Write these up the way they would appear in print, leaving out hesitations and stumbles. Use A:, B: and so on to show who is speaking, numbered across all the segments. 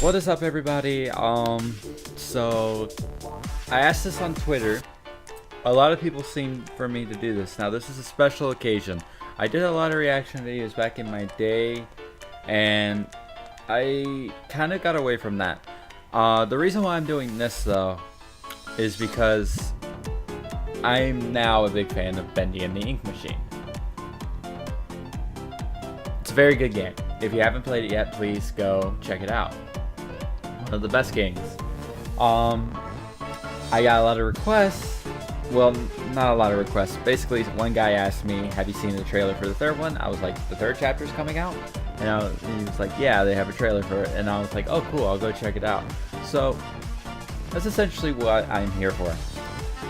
A: What is up, everybody? So I asked this on Twitter. A lot of people seem for me to do this. Now, this is a special occasion. I did a lot of reaction videos back in my day, and I kind of got away from that. The reason why I'm doing this, though, is because I'm now a big fan of Bendy and the Ink Machine. It's a very good game. If you haven't played it yet, please go check it out. One of the best games. I got a lot of requests. Well, not a lot of requests. Basically, one guy asked me, have you seen the trailer for the third one? I was like, the third chapter's coming out? And he was like, yeah, they have a trailer for it. And I was like, oh, cool, I'll go check it out. So, that's essentially what I'm here for.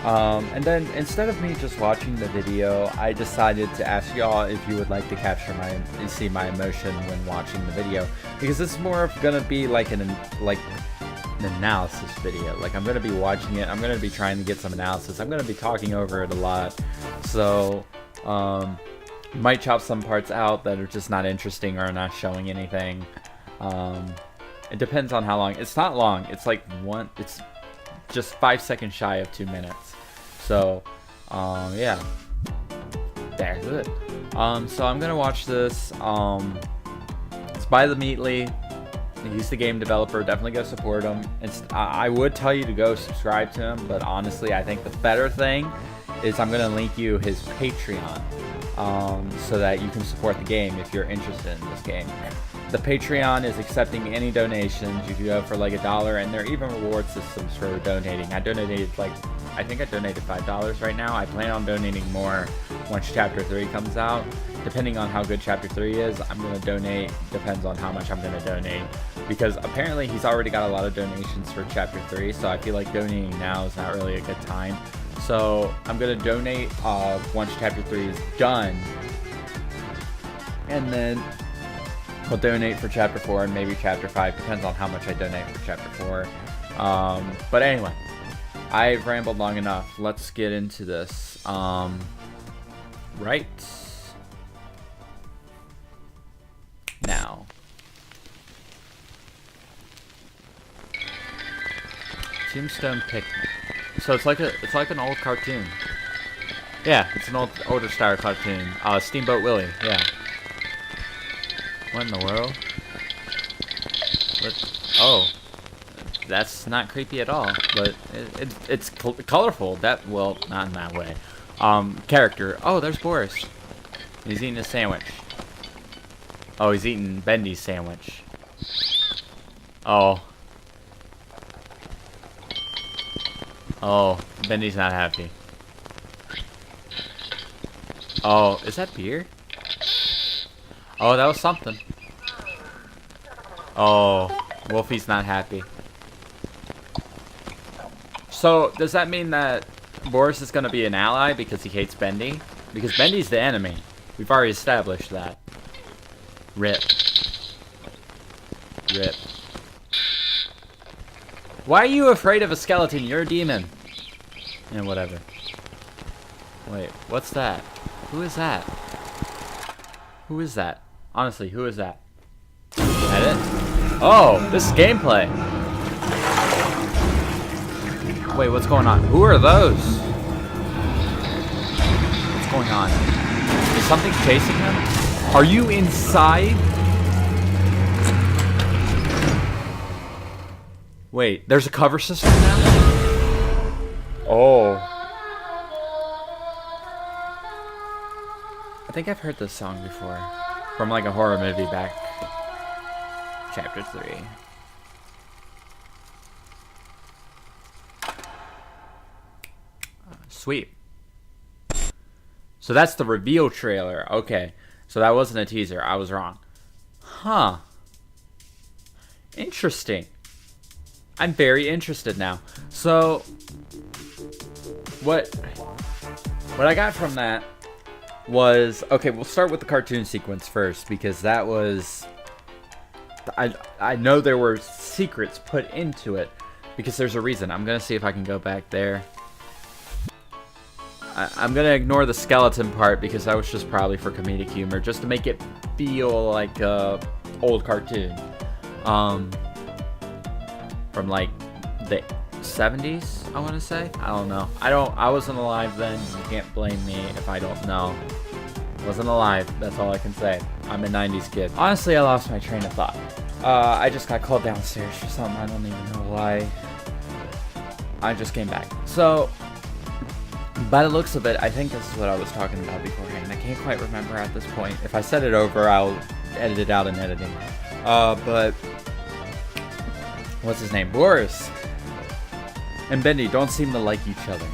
A: And then, instead of me just watching the video, I decided to ask y'all if you would like to capture see my emotion when watching the video. Because this is more of gonna be like an analysis video. Like, I'm gonna be watching it, I'm gonna be trying to get some analysis, I'm gonna be talking over it a lot. So, might chop some parts out that are just not interesting or not showing anything. It depends on how long. It's not long, it's like it's just 5 seconds shy of 2 minutes. So, yeah. That's it. So I'm gonna watch this. It's by the Meatly. He's the game developer. Definitely go support him. I would tell you to go subscribe to him, but honestly, I think the better thing is I'm gonna link you his Patreon, so that you can support the game if you're interested in this game. The Patreon is accepting any donations. You can go for like $1, and there are even reward systems for donating. I think I donated $5 right now. I plan on donating more once Chapter 3 comes out. Depending on how good Chapter 3 is, I'm going to donate. Depends on how much I'm going to donate. Because apparently he's already got a lot of donations for Chapter 3, so I feel like donating now is not really a good time. So I'm going to donate once Chapter 3 is done. And then I'll donate for Chapter 4 and maybe Chapter 5. Depends on how much I donate for Chapter 4. But anyway, I've rambled long enough. Let's get into this. Right now. Tombstone Picnic. So it's like an old cartoon. Yeah, it's an older style cartoon. Steamboat Willie. Yeah. What in the world? What? Oh, that's not creepy at all. But it's colorful. Well, not in that way. Character. Oh, there's Boris. He's eating a sandwich. Oh, he's eating Bendy's sandwich. Oh. Oh, Bendy's not happy. Oh, is that beer? Oh, that was something. Oh, Wolfie's not happy. So, does that mean that Boris is going to be an ally because he hates Bendy? Because Bendy's the enemy. We've already established that. Rip. Rip. Why are you afraid of a skeleton? You're a demon. And whatever. Wait, what's that? Who is that? Who is that? Honestly, who is that? Is that it? Oh, this is gameplay. Wait, what's going on? Who are those? What's going on? Is something chasing him? Are you inside? Wait, there's a cover system now? Oh. I think I've heard this song before. From like a horror movie back. Chapter 3. Sweet. So that's the reveal trailer. Okay. So that wasn't a teaser. I was wrong. Huh. Interesting. I'm very interested now. So what I got from that was, okay, we'll start with the cartoon sequence first, because that was, I know there were secrets put into it, because there's a reason. I'm gonna see if I can go back there. I'm gonna ignore the skeleton part because that was just probably for comedic humor, just to make it feel like a old cartoon. from like the 70s, I want to say. I don't know. I wasn't alive then. You can't blame me if I don't know. Wasn't alive. That's all I can say. I'm a 90s kid. Honestly, I lost my train of thought. I just got called downstairs for something. I don't even know why. I just came back. So, by the looks of it, I think this is what I was talking about beforehand. I can't quite remember at this point. If I said it over, I'll edit it out in editing. But what's his name? Boris and Bendy don't seem to like each other.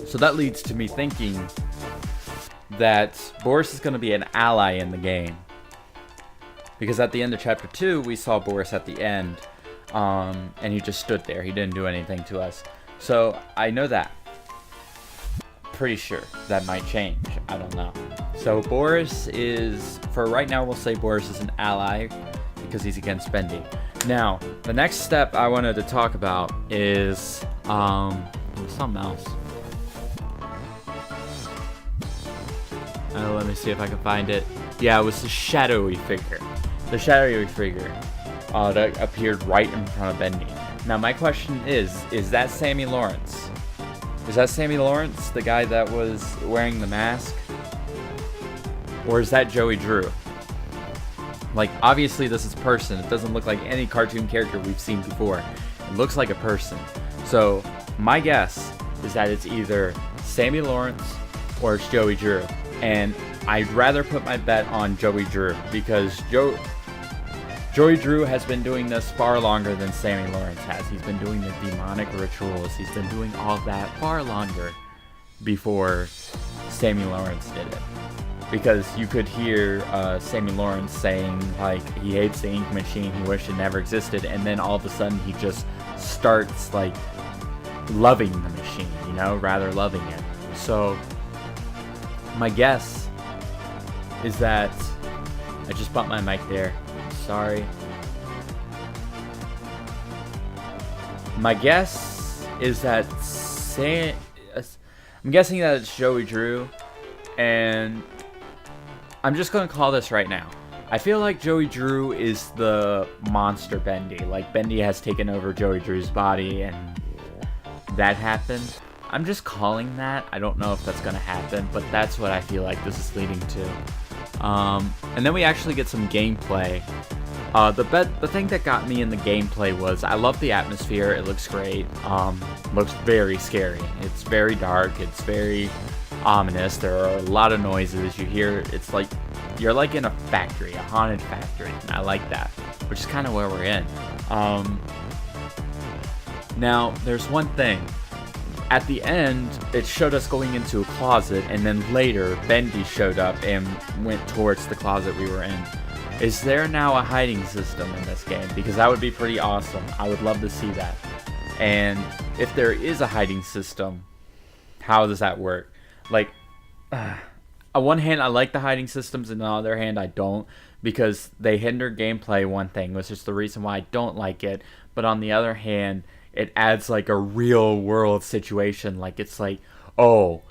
A: So that leads to me thinking that Boris is going to be an ally in the game. Because at the end of chapter 2, we saw Boris at the end, and he just stood there. He didn't do anything to us. So I know that. Pretty sure that might change. I don't know. So Boris is, for right now, we'll say Boris is an ally because he's against Bendy. Now, the next step I wanted to talk about is something else. Let me see if I can find it. Yeah, it was the shadowy figure. The shadowy figure that appeared right in front of Bendy. Now, my question is that Sammy Lawrence? Is that Sammy Lawrence, the guy that was wearing the mask? Or is that Joey Drew? Like, obviously this is a person. It doesn't look like any cartoon character we've seen before. It looks like a person. So, my guess is that it's either Sammy Lawrence or it's Joey Drew. And I'd rather put my bet on Joey Drew because Joey Drew has been doing this far longer than Sammy Lawrence has. He's been doing the demonic rituals. He's been doing all that far longer before Sammy Lawrence did it. Because you could hear Sammy Lawrence saying, like, he hates the ink machine, he wished it never existed, and then all of a sudden he just starts, like, loving the machine, you know, rather loving it. So my guess is that I just bumped my mic there. Sorry. My guess is that I'm guessing that it's Joey Drew, and I'm just gonna call this right now. I feel like Joey Drew is the monster Bendy. Like, Bendy has taken over Joey Drew's body, and that happened. I'm just calling that. I don't know if that's gonna happen, but that's what I feel like this is leading to. And then we actually get some gameplay. The thing that got me in the gameplay was I love the atmosphere. It looks great. Looks very scary. It's very dark. It's very ominous. There are a lot of noises. You hear, it's like you're like in a factory, a haunted factory. And I like that, which is kind of where we're in. Now, there's one thing. At the end, it showed us going into a closet, and then later, Bendy showed up and went towards the closet we were in. Is there now a hiding system in this game? Because that would be pretty awesome. I would love to see that. And if there is a hiding system, how does that work? Like, on one hand, I like the hiding systems, and on the other hand, I don't, because they hinder gameplay, one thing, which is the reason why I don't like it. But on the other hand, it adds like a real world situation. Like, it's like, oh,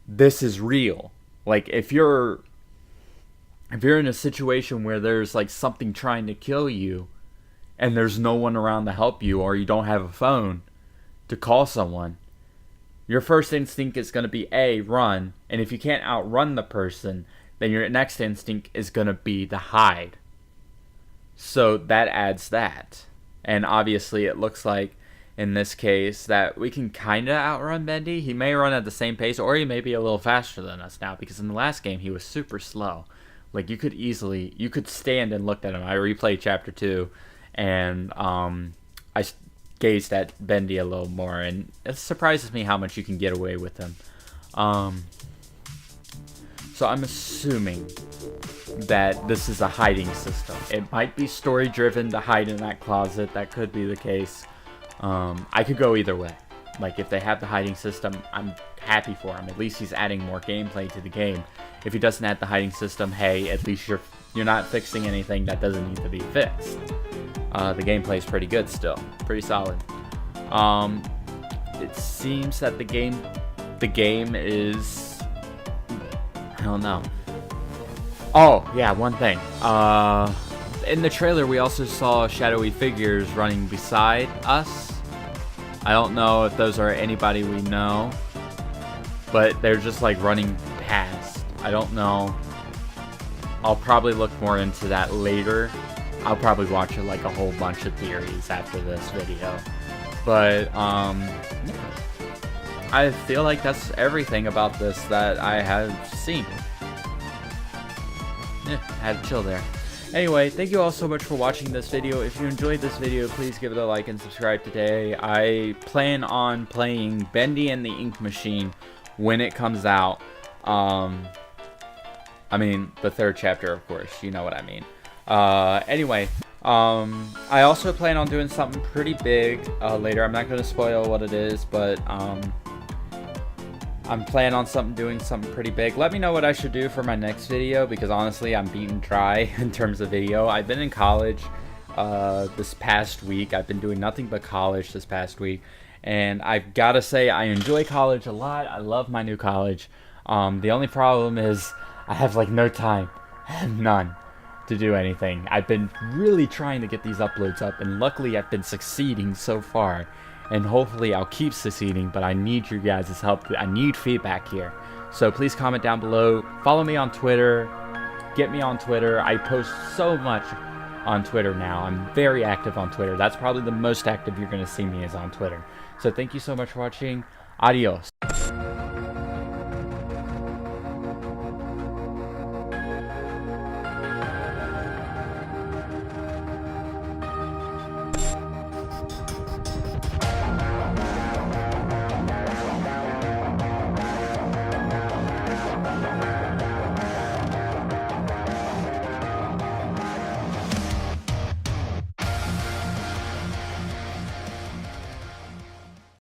A: this is real. Like, if you're in a situation where there's like something trying to kill you and there's no one around to help you, or you don't have a phone to call someone, your first instinct is going to be run. And if you can't outrun the person, then your next instinct is going to be to hide. So that adds that. And obviously it looks like in this case that we can kind of outrun Bendy. He may run at the same pace, or he may be a little faster than us now, because in the last game he was super slow. Like, you could stand and look at him. I replayed chapter 2, and I gazed at Bendy a little more, and it surprises me how much you can get away with him. So I'm assuming that this is a hiding system. It might be story driven to hide in that closet. That could be the case. I could go either way. Like, if they have the hiding system, I'm happy for him. At least he's adding more gameplay to the game. If he doesn't add the hiding system, hey, at least you're not fixing anything that doesn't need to be fixed. The gameplay is pretty good still, pretty solid. It seems that the game is, I don't know. Oh yeah, one thing. in the trailer, we also saw shadowy figures running beside us. I don't know if those are anybody we know, but they're just like running past. I don't know. I'll probably look more into that later. I'll probably watch like a whole bunch of theories after this video. But yeah. I feel like that's everything about this that I have seen. Yeah, I had to chill there. Anyway, thank you all so much for watching this video. If you enjoyed this video, please give it a like and subscribe today. I plan on playing Bendy and the Ink Machine when it comes out. I mean, the 3rd chapter, of course. You know what I mean. Anyway, I also plan on doing something pretty big later. I'm not going to spoil what it is, but I'm planning on doing something pretty big. Let me know what I should do for my next video, because honestly, I'm beaten dry in terms of video. I've been in college this past week. I've been doing nothing but college this past week. And I've got to say, I enjoy college a lot. I love my new college. The only problem is I have like no time. I have none to do anything. I've been really trying to get these uploads up, and luckily I've been succeeding so far. And hopefully I'll keep succeeding, but I need your guys' help. I need feedback here. So please comment down below. Follow me on Twitter. Get me on Twitter. I post so much on Twitter now. I'm very active on Twitter. That's probably the most active you're going to see me is on Twitter. So thank you so much for watching. Adios.